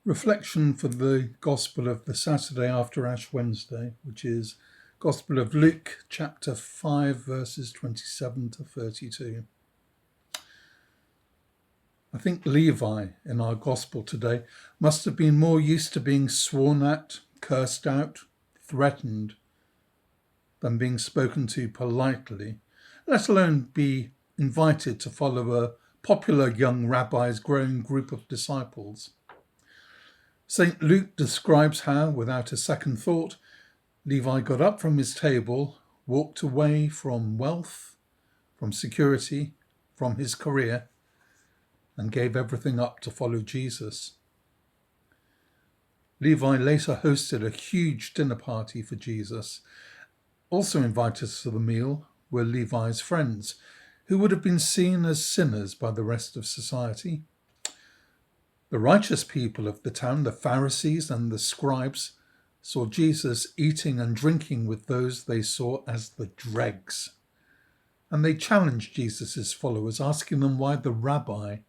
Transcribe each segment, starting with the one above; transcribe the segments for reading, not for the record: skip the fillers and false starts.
Reflection for the Gospel of the Saturday after Ash Wednesday, which is Gospel of Luke, chapter 5, verses 27 to 32. I think Levi in our Gospel today must have been more used to being sworn at, cursed out, threatened, than being spoken to politely, let alone be invited to follow a popular young rabbi's growing group of disciples. St. Luke describes how, without a second thought, Levi got up from his table, walked away from wealth, from security, from his career, and gave everything up to follow Jesus. Levi later hosted a huge dinner party for Jesus. Also invited to the meal were Levi's friends, who would have been seen as sinners by the rest of society. The righteous people of the town, the Pharisees and the scribes, saw Jesus eating and drinking with those they saw as the dregs. And they challenged Jesus' followers, asking them why the rabbi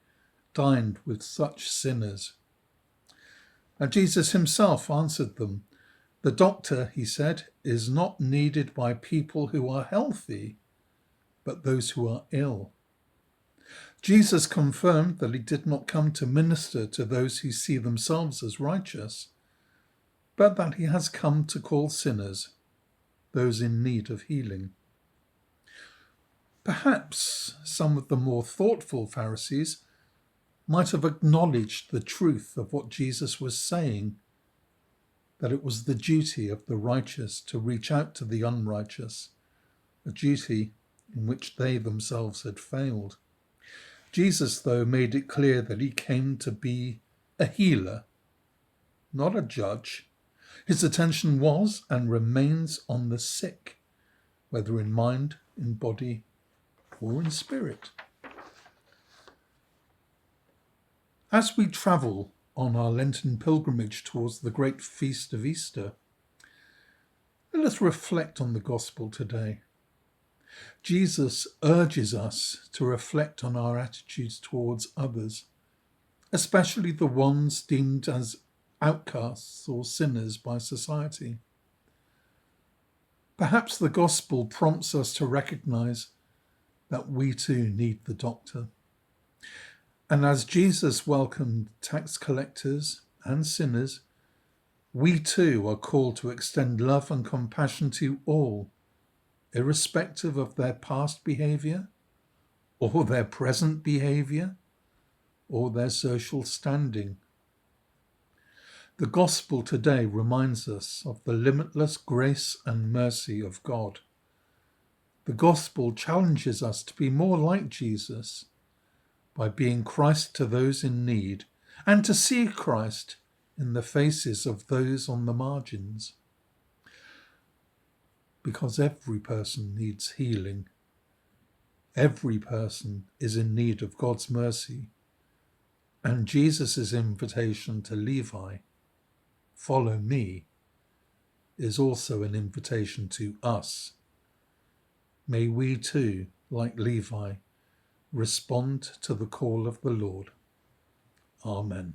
dined with such sinners. And Jesus himself answered them. The doctor, he said, is not needed by people who are healthy, but those who are ill. Jesus confirmed that he did not come to minister to those who see themselves as righteous, but that he has come to call sinners, those in need of healing. Perhaps some of the more thoughtful Pharisees might have acknowledged the truth of what Jesus was saying, that it was the duty of the righteous to reach out to the unrighteous, a duty in which they themselves had failed. Jesus, though, made it clear that he came to be a healer, not a judge. His attention was and remains on the sick, whether in mind, in body, or in spirit. As we travel on our Lenten pilgrimage towards the great feast of Easter, let us reflect on the Gospel today. Jesus urges us to reflect on our attitudes towards others, especially the ones deemed as outcasts or sinners by society. Perhaps the Gospel prompts us to recognize that we too need the doctor. And as Jesus welcomed tax collectors and sinners, we too are called to extend love and compassion to all, irrespective of their past behaviour, or their present behaviour, or their social standing. The Gospel today reminds us of the limitless grace and mercy of God. The Gospel challenges us to be more like Jesus by being Christ to those in need and to see Christ in the faces of those on the margins. Because every person needs healing. Every person is in need of God's mercy. And Jesus' invitation to Levi, follow me, is also an invitation to us. May we too, like Levi, respond to the call of the Lord. Amen.